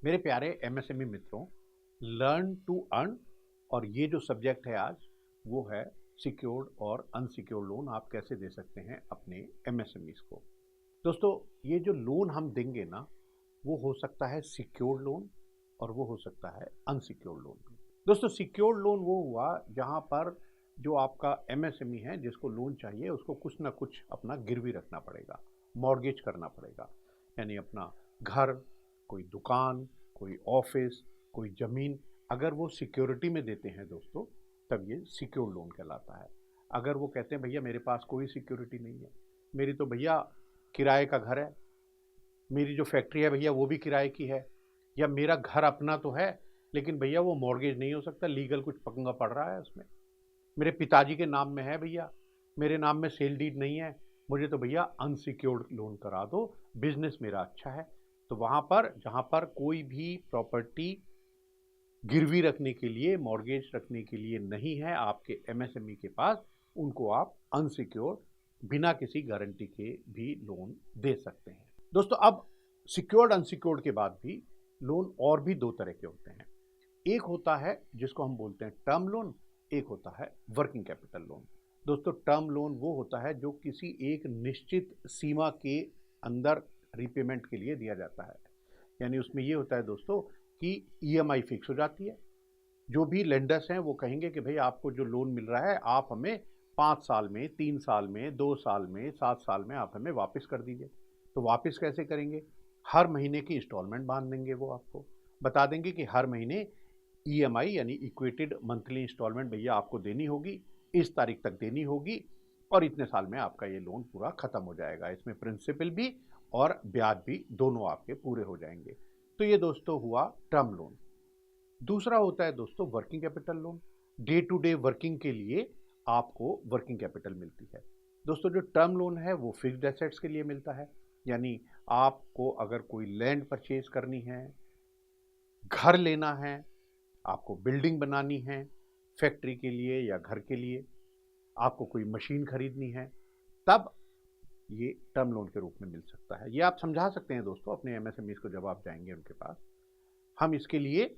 मेरे प्यारे एमएसएमई मित्रों, लर्न टू अर्न और ये जो सब्जेक्ट है आज वो है सिक्योर्ड और अनसिक्योर्ड लोन आप कैसे दे सकते हैं अपने एमएसएमईज को। दोस्तों, ये जो लोन हम देंगे ना, वो हो सकता है सिक्योर्ड लोन और वो हो सकता है अनसिक्योर्ड लोन भी। दोस्तों, सिक्योर्ड लोन वो हुआ जहां पर जो आपका एमएसएमई है जिसको लोन चाहिए उसको कुछ ना कुछ अपना गिरवी रखना पड़ेगा, मॉर्गेज करना पड़ेगा। यानी अपना घर, कोई दुकान, कोई ऑफिस, कोई ज़मीन, अगर वो सिक्योरिटी में देते हैं दोस्तों, तब ये सिक्योर लोन कहलाता है। अगर वो कहते हैं भैया मेरे पास कोई सिक्योरिटी नहीं है, मेरी तो भैया किराए का घर है, मेरी जो फैक्ट्री है भैया वो भी किराए की है, या मेरा घर अपना तो है लेकिन भैया वो मॉर्गेज नहीं हो सकता, लीगल कुछ पंगा पड़ रहा है उसमें, मेरे पिताजी के नाम में है भैया, मेरे नाम में सेल डीड नहीं है, मुझे तो भैया अनसिक्योर्ड लोन करा दो, बिजनेस मेरा अच्छा है। तो वहां पर जहां पर कोई भी प्रॉपर्टी गिरवी रखने के लिए, मॉर्गेज रखने के लिए नहीं है आपके एमएसएमई के पास, उनको आप अनसिक्योर्ड बिना किसी गारंटी के भी लोन दे सकते हैं। दोस्तों, अब सिक्योर्ड अनसिक्योर्ड के बाद भी लोन और भी दो तरह के होते हैं। एक होता है जिसको हम बोलते हैं टर्म लोन, एक होता है वर्किंग कैपिटल लोन। दोस्तों, टर्म लोन वो होता है जो किसी एक निश्चित सीमा के अंदर रिपेमेंट के लिए दिया जाता है। यानी उसमें ये होता है दोस्तों कि ईएमआई फिक्स हो जाती है। जो भी लेंडर्स हैं वो कहेंगे कि भाई आपको जो लोन मिल रहा है आप हमें 5 साल में, 3 साल में, 2 साल में, 7 साल में आप हमें वापस कर दीजिए। तो वापस कैसे करेंगे? हर महीने की इंस्टॉलमेंट बांध देंगे, वो आपको बता देंगे कि हर महीने ईएमआई यानी इक्वेटेड मंथली इंस्टॉलमेंट भैया आपको देनी होगी, इस तारीख तक देनी होगी और इतने साल में आपका ये लोन पूरा खत्म हो जाएगा। इसमें प्रिंसिपल भी और ब्याज भी दोनों आपके पूरे हो जाएंगे। तो ये दोस्तों हुआ टर्म लोन। दूसरा होता है दोस्तों working capital loan. Day to day working के लिए आपको वर्किंग कैपिटल मिलती है। दोस्तों, जो टर्म लोन है वो फिक्स्ड एसेट्स के लिए मिलता है। यानी आपको अगर कोई लैंड परचेज करनी है, घर लेना है, आपको बिल्डिंग बनानी है फैक्ट्री के लिए या घर के लिए, आपको कोई मशीन खरीदनी है, तब ये टर्म लोन के रूप में मिल सकता है। ये आप समझा सकते हैं दोस्तों अपने एमएसएमईज को जब आप जाएंगे उनके पास। हम इसके लिए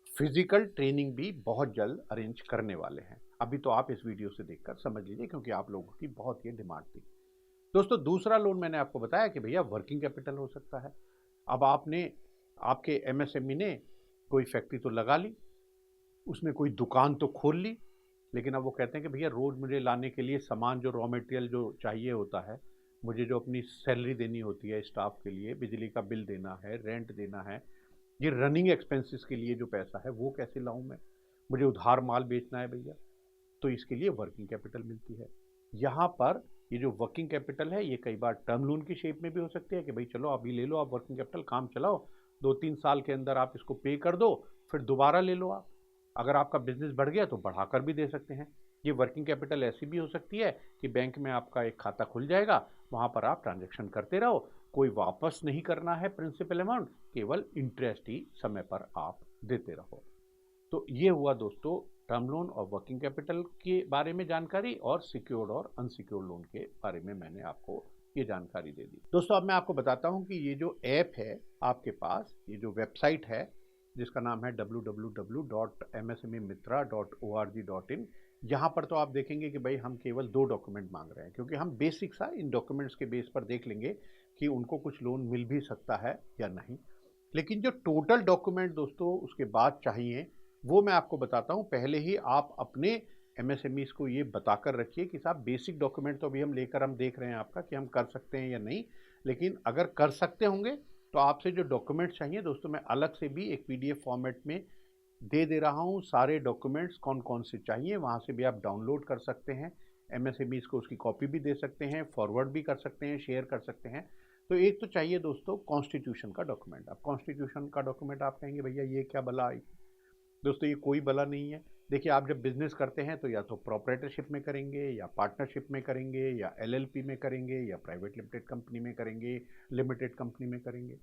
फिजिकल ट्रेनिंग भी बहुत जल्द अरेंज करने वाले हैं। अभी तो आप इस वीडियो से देखकर समझ लीजिए क्योंकि आप लोगों की बहुत ये डिमांड थी। दोस्तों, दूसरा लोन मैंने आपको बताया कि भैया वर्किंग कैपिटल हो सकता है। अब आपके एमएसएमई ने कोई फैक्ट्री तो लगा ली, उसमें कोई दुकान तो खोल ली, लेकिन अब वो कहते हैं कि भैया रोज मुझे लाने के लिए सामान, जो रॉ मटेरियल जो चाहिए होता है, मुझे जो अपनी सैलरी देनी होती है स्टाफ के लिए, बिजली का बिल देना है, रेंट देना है, ये रनिंग एक्सपेंसेस के लिए जो पैसा है वो कैसे लाऊं मैं, मुझे उधार माल बेचना है भैया। तो इसके लिए वर्किंग कैपिटल मिलती है। यहाँ पर ये जो वर्किंग कैपिटल है ये कई बार टर्म लोन की शेप में भी हो सकती है कि भाई चलो अभी ले लो आप वर्किंग कैपिटल, काम चलाओ, 2-3 साल के अंदर आप इसको पे कर दो, फिर दोबारा ले लो आप। अगर आपका बिजनेस बढ़ गया तो बढ़ाकर भी दे सकते हैं। ये वर्किंग कैपिटल ऐसी भी हो सकती है कि बैंक में आपका एक खाता खुल जाएगा, वहाँ पर आप ट्रांजेक्शन करते रहो, कोई वापस नहीं करना है प्रिंसिपल अमाउंट, केवल इंटरेस्ट ही समय पर आप देते रहो। तो ये हुआ दोस्तों टर्म लोन और वर्किंग कैपिटल के बारे में जानकारी, और सिक्योर्ड और अनसिक्योर्ड लोन के बारे में मैंने आपको ये जानकारी दे दी। दोस्तों, अब मैं आपको बताता हूँ कि ये जो ऐप है आपके पास, ये जो वेबसाइट है जिसका नाम है www.msmemitra.org.in, यहाँ पर तो आप देखेंगे कि भाई हम केवल 2 डॉक्यूमेंट मांग रहे हैं, क्योंकि हम बेसिक सा इन डॉक्यूमेंट्स के बेस पर देख लेंगे कि उनको कुछ लोन मिल भी सकता है या नहीं। लेकिन जो टोटल डॉक्यूमेंट दोस्तों उसके बाद चाहिए वो मैं आपको बताता हूँ। पहले ही आप अपने एमएसएमईज को ये बताकर रखिए कि साहब बेसिक डॉक्यूमेंट तो अभी हम देख रहे हैं आपका कि हम कर सकते हैं या नहीं, लेकिन अगर कर सकते होंगे तो आपसे जो डॉक्यूमेंट चाहिए दोस्तों मैं अलग से भी एक पीडीएफ फॉर्मेट में दे रहा हूँ। सारे डॉक्यूमेंट्स कौन कौन से चाहिए वहाँ से भी आप डाउनलोड कर सकते हैं, एमएसएमईज को उसकी कॉपी भी दे सकते हैं, फॉरवर्ड भी कर सकते हैं, शेयर कर सकते हैं। तो एक तो चाहिए दोस्तों कॉन्स्टिट्यूशन का डॉक्यूमेंट। अब कॉन्स्टिट्यूशन का डॉक्यूमेंट आप कहेंगे भैया ये क्या बला आई? दोस्तों, ये कोई बला नहीं है। देखिए, आप जब बिजनेस करते हैं तो या तो प्रोप्राइटरशिप में करेंगे, या पार्टनरशिप में करेंगे, या एलएलपी में करेंगे, या प्राइवेट लिमिटेड कंपनी में करेंगे, लिमिटेड कंपनी में करेंगे।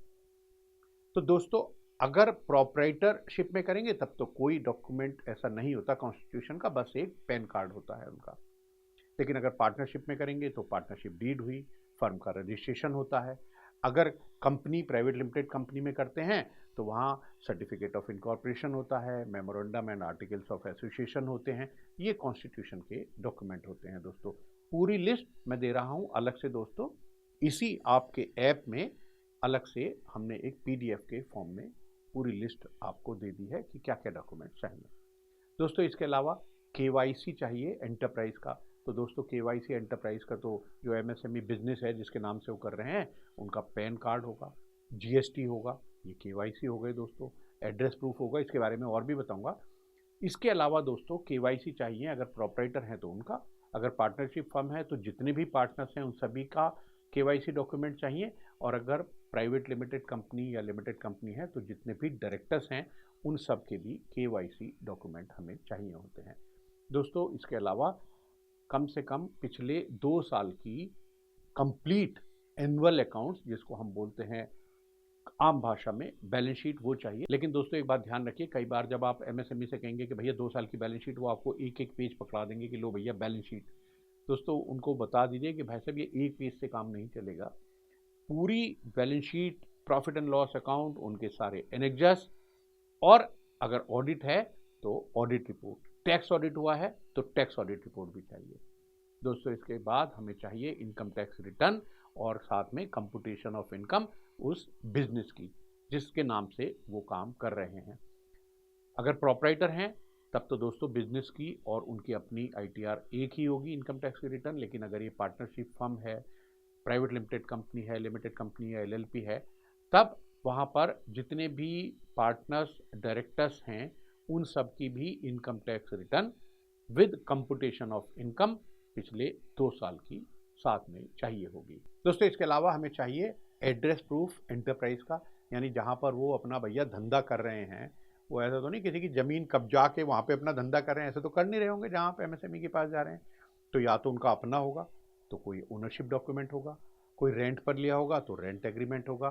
तो दोस्तों, अगर प्रोप्राइटरशिप में करेंगे तब तो कोई डॉक्यूमेंट ऐसा नहीं होता कॉन्स्टिट्यूशन का, बस एक पैन कार्ड होता है उनका। लेकिन अगर पार्टनरशिप में करेंगे तो पार्टनरशिप डीड हुई, फर्म का रजिस्ट्रेशन होता है। अगर कंपनी प्राइवेट लिमिटेड कंपनी में करते हैं तो वहाँ सर्टिफिकेट ऑफ इनकॉर्पोरेशन होता है, memorandum and articles of association होते हैं, ये कॉन्स्टिट्यूशन के डॉक्यूमेंट होते हैं दोस्तों। पूरी लिस्ट मैं दे रहा हूँ अलग से दोस्तों, इसी आपके ऐप में अलग से हमने एक PDF के फॉर्म में पूरी लिस्ट आपको दे दी है कि क्या क्या डॉक्यूमेंट चाहिए दोस्तों। इसके अलावा KYC चाहिए एंटरप्राइज का, तो दोस्तों KYC एंटरप्राइज का तो जो MSME बिजनेस है जिसके नाम से वो कर रहे हैं उनका पैन कार्ड होगा, GST होगा, ये KYC हो गए दोस्तों, एड्रेस प्रूफ होगा, इसके बारे में और भी बताऊंगा। इसके अलावा दोस्तों KYC चाहिए अगर प्रोपराइटर हैं तो उनका, अगर पार्टनरशिप फर्म है तो जितने भी पार्टनर्स हैं उन सभी का KYC डॉक्यूमेंट चाहिए, और अगर प्राइवेट लिमिटेड कंपनी या लिमिटेड कंपनी है तो जितने भी डायरेक्टर्स हैं उन सब के भी KYC डॉक्यूमेंट हमें चाहिए होते हैं दोस्तों। इसके अलावा कम से कम पिछले 2 साल की कंप्लीट एनुअल अकाउंट्स, जिसको हम बोलते हैं आम भाषा में बैलेंस शीट, वो चाहिए। लेकिन दोस्तों एक बात ध्यान रखिए, कई बार जब आप MSME से कहेंगे कि भैया 2 साल की बैलेंस शीट, वो आपको एक एक पेज पकड़ा देंगे कि लो भैया बैलेंस शीट। दोस्तों उनको बता दीजिए कि भाई साहब ये एक पेज से काम नहीं चलेगा, पूरी balance sheet, profit and loss account, उनके सारे एनेक्जर्स, और अगर ऑडिट है तो ऑडिट रिपोर्ट, टैक्स ऑडिट हुआ है तो टैक्स ऑडिट रिपोर्ट भी चाहिए दोस्तों। इसके बाद हमें चाहिए इनकम टैक्स रिटर्न और साथ में कंप्यूटेशन ऑफ इनकम उस बिजनेस की जिसके नाम से वो काम कर रहे हैं। अगर प्रोपराइटर हैं तब तो दोस्तों बिजनेस की और उनकी अपनी ITR एक ही होगी इनकम टैक्स की रिटर्न, लेकिन अगर ये पार्टनरशिप फर्म है, प्राइवेट लिमिटेड कंपनी है, लिमिटेड कंपनी है, LLP है, तब वहाँ पर जितने भी पार्टनर्स डायरेक्टर्स हैं उन सब की भी income tax return with computation of income पिछले 2 साल की साथ में चाहिए होगी दोस्तों। इसके अलावा हमें चाहिए एड्रेस प्रूफ एंटरप्राइज का, यानी जहाँ पर वो अपना भैया धंधा कर रहे हैं, वो ऐसा तो नहीं किसी की ज़मीन कब्जा के वहाँ पे अपना धंधा कर रहे हैं, ऐसे तो कर नहीं रहे होंगे जहाँ पे MSME के पास जा रहे हैं। तो या तो उनका अपना होगा तो कोई ओनरशिप डॉक्यूमेंट होगा, कोई रेंट पर लिया होगा तो रेंट एग्रीमेंट होगा,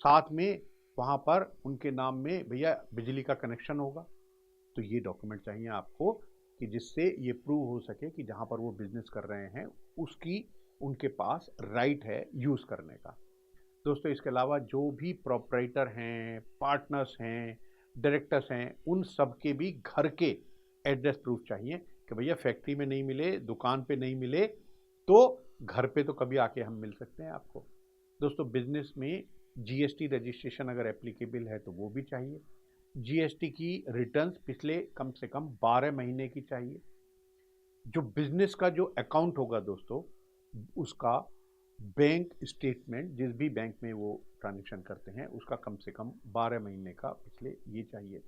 साथ में वहाँ पर उनके नाम में भैया बिजली का कनेक्शन होगा। तो ये डॉक्यूमेंट चाहिए आपको कि जिससे ये प्रूव हो सके कि जहाँ पर वो बिजनेस कर रहे हैं उसकी उनके पास राइट है यूज़ करने का दोस्तों। इसके अलावा जो भी प्रोपराइटर हैं, पार्टनर्स हैं, डायरेक्टर्स हैं, उन सब के भी घर के एड्रेस प्रूफ चाहिए कि भैया फैक्ट्री में नहीं मिले, दुकान पे नहीं मिले तो घर पे तो कभी आके हम मिल सकते हैं आपको दोस्तों। बिजनेस में GST रजिस्ट्रेशन अगर एप्लीकेबल है तो वो भी चाहिए, GST की रिटर्न्स पिछले कम से कम 12 महीने की चाहिए। जो बिजनेस का जो अकाउंट होगा दोस्तों, उसका बैंक स्टेटमेंट, जिस भी बैंक में वो ट्रांजेक्शन करते हैं उसका कम से कम 12 महीने का पिछले ये चाहिए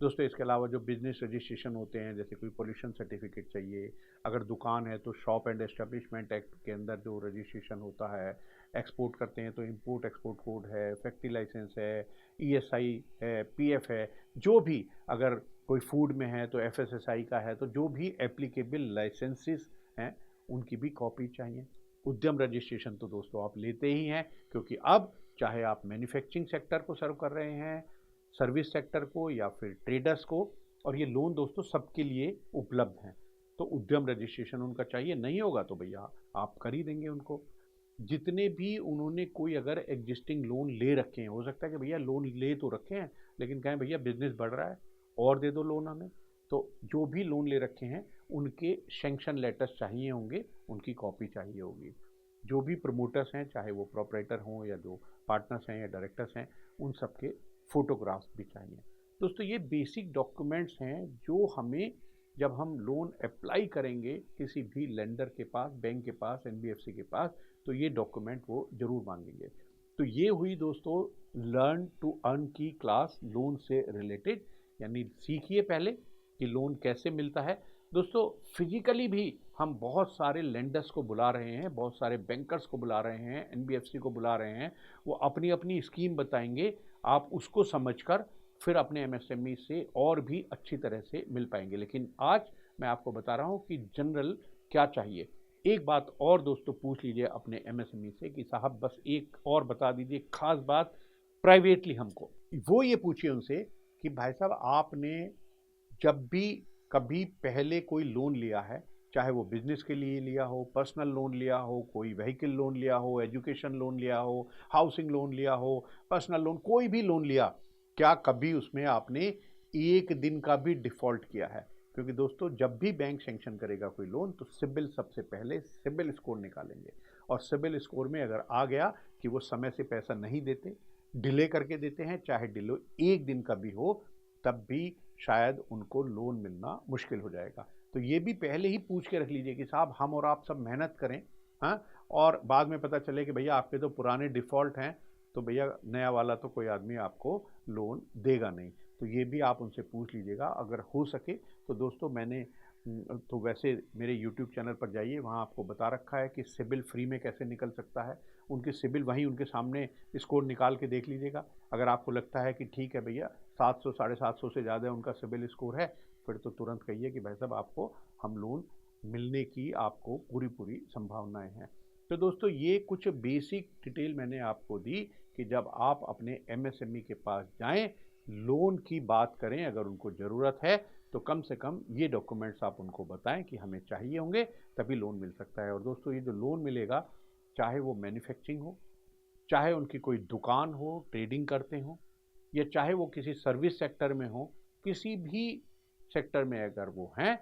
दोस्तों। इसके अलावा जो बिजनेस रजिस्ट्रेशन होते हैं, जैसे कोई पोल्यूशन सर्टिफिकेट चाहिए, अगर दुकान है तो शॉप एंड एस्टेब्लिशमेंट एक्ट के अंदर जो रजिस्ट्रेशन होता है, एक्सपोर्ट करते हैं तो इंपोर्ट एक्सपोर्ट कोड है, फैक्ट्री लाइसेंस है, ESI है, PF है, जो भी, अगर कोई फूड में है तो FSSI का है, तो जो भी एप्लीकेबल लाइसेंसेस हैं उनकी भी कॉपी चाहिए। उद्यम रजिस्ट्रेशन तो दोस्तों आप लेते ही हैं, क्योंकि अब चाहे आप मैन्युफैक्चरिंग सेक्टर को सर्व कर रहे हैं, सर्विस सेक्टर को, या फिर ट्रेडर्स को, और ये लोन दोस्तों सबके लिए उपलब्ध हैं, तो उद्यम रजिस्ट्रेशन उनका चाहिए। नहीं होगा तो भैया आप कर ही देंगे उनको। जितने भी उन्होंने कोई अगर एग्जिस्टिंग लोन ले रखे हैं, हो सकता है कि भैया लोन ले तो रखे हैं लेकिन कहें भैया बिजनेस बढ़ रहा है और दे दो लोन हमें, तो जो भी लोन ले रखे हैं उनके सैंक्शन लेटर्स चाहिए होंगे, उनकी कॉपी चाहिए होगी। जो भी प्रमोटर्स हैं, चाहे वो प्रोपराइटर हों या जो पार्टनर्स हैं या डायरेक्टर्स हैं, उन सब के फोटोग्राफ्स भी चाहिए दोस्तों। ये बेसिक डॉक्यूमेंट्स हैं जो हमें जब हम लोन अप्लाई करेंगे किसी भी लेंडर के पास, बैंक के पास, NBFC के पास, तो ये डॉक्यूमेंट वो ज़रूर मांगेंगे। तो ये हुई दोस्तों लर्न टू अर्न की क्लास लोन से रिलेटेड, यानी सीखिए पहले कि लोन कैसे मिलता है दोस्तों। फिजिकली भी हम बहुत सारे लेंडर्स को बुला रहे हैं, बहुत सारे बैंकर्स को बुला रहे हैं, NBFC को बुला रहे हैं, वो अपनी अपनी स्कीम बताएंगे, आप उसको समझकर फिर अपने MSME से और भी अच्छी तरह से मिल पाएंगे। लेकिन आज मैं आपको बता रहा हूँ कि जनरल क्या चाहिए। एक बात और दोस्तों पूछ लीजिए अपने MSME से कि साहब बस एक और बता दीजिए खास बात प्राइवेटली हमको, वो ये पूछिए उनसे कि भाई साहब आपने जब भी कभी पहले कोई लोन लिया है, चाहे वो बिजनेस के लिए लिया हो, पर्सनल लोन लिया हो, कोई व्हीकल लोन लिया हो, एजुकेशन लोन लिया हो, हाउसिंग लोन लिया हो, पर्सनल लोन, कोई भी लोन लिया, क्या कभी उसमें आपने एक दिन का भी डिफॉल्ट किया है? क्योंकि दोस्तों जब भी बैंक सैंक्शन करेगा कोई लोन तो सिबिल सबसे पहले सिबिल स्कोर निकालेंगे, और सिबिल स्कोर में अगर आ गया कि वो समय से पैसा नहीं देते, डिले करके देते हैं, चाहे डिले एक दिन का भी हो, तब भी शायद उनको लोन मिलना मुश्किल हो जाएगा। तो ये भी पहले ही पूछ के रख लीजिए कि साहब हम और आप सब मेहनत करें, हाँ, और बाद में पता चले कि भैया आपके तो पुराने डिफ़ॉल्ट हैं, तो भैया नया वाला तो कोई आदमी आपको लोन देगा नहीं। तो ये भी आप उनसे पूछ लीजिएगा अगर हो सके। तो दोस्तों मैंने तो वैसे मेरे यूट्यूब चैनल पर जाइए, वहाँ आपको बता रखा है कि सिबिल फ्री में कैसे निकल सकता है। उनकी सिबिल वहीं उनके सामने स्कोर निकाल के देख लीजिएगा। अगर आपको लगता है कि ठीक है भैया 700 750 से ज़्यादा उनका सिबिल स्कोर है, फिर तो तुरंत कहिए कि भाई साहब आपको हम लोन मिलने की आपको पूरी संभावनाएं हैं। तो दोस्तों ये कुछ बेसिक डिटेल मैंने आपको दी कि जब आप अपने एमएसएमई के पास जाएं, लोन की बात करें, अगर उनको ज़रूरत है तो कम से कम ये डॉक्यूमेंट्स आप उनको बताएं कि हमें चाहिए होंगे, तभी लोन मिल सकता है। और दोस्तों ये जो लोन मिलेगा, चाहे वो मैन्युफैक्चरिंग हो, चाहे उनकी कोई दुकान हो, ट्रेडिंग करते हो, या चाहे वो किसी सर्विस सेक्टर में हो, किसी भी सेक्टर में अगर वो हैं,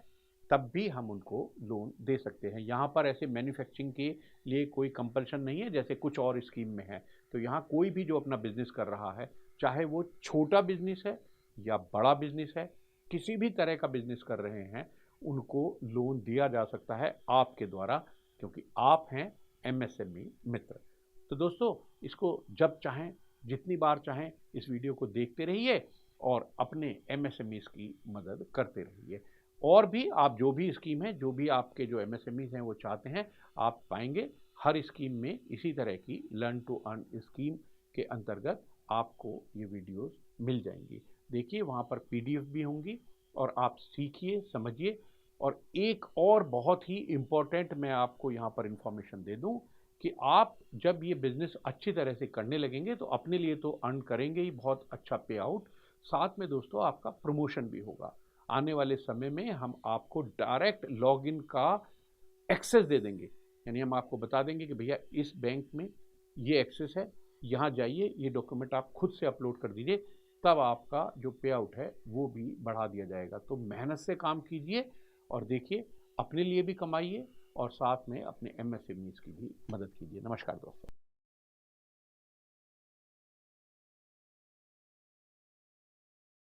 तब भी हम उनको लोन दे सकते हैं। यहाँ पर ऐसे मैन्युफैक्चरिंग के लिए कोई कंपल्शन नहीं है जैसे कुछ और स्कीम में है। तो यहाँ कोई भी जो अपना बिजनेस कर रहा है, चाहे वो छोटा बिजनेस है या बड़ा बिजनेस है, किसी भी तरह का बिजनेस कर रहे हैं, उनको लोन दिया जा सकता है आपके द्वारा, क्योंकि आप हैं एमएसएमई मित्र। तो दोस्तों इसको जब चाहें, जितनी बार चाहें, इस वीडियो को देखते रहिए और अपने एमएसएमईज की मदद करते रहिए। और भी आप जो भी स्कीम है, जो भी आपके जो एमएसएमईज हैं वो चाहते हैं, आप पाएंगे हर स्कीम में इसी तरह की लर्न टू अर्न स्कीम के अंतर्गत आपको ये वीडियोस मिल जाएंगी। देखिए वहाँ पर पीडीएफ भी होंगी और आप सीखिए, समझिए। और एक और बहुत ही इम्पोर्टेंट मैं आपको यहाँ पर इंफॉर्मेशन दे दूँ कि आप जब ये बिजनेस अच्छी तरह से करने लगेंगे तो अपने लिए तो अर्न करेंगे ही बहुत अच्छा पे आउट, साथ में दोस्तों आपका प्रमोशन भी होगा। आने वाले समय में हम आपको डायरेक्ट लॉगिन का एक्सेस दे देंगे, यानी हम आपको बता देंगे कि भैया इस बैंक में ये एक्सेस है, यहाँ जाइए, ये डॉक्यूमेंट आप खुद से अपलोड कर दीजिए, तब आपका जो पे आउट है वो भी बढ़ा दिया जाएगा। तो मेहनत से काम कीजिए और देखिए अपने लिए भी कमाइए और साथ में अपने एमएसएमईज की भी मदद कीजिए। नमस्कार दोस्तों।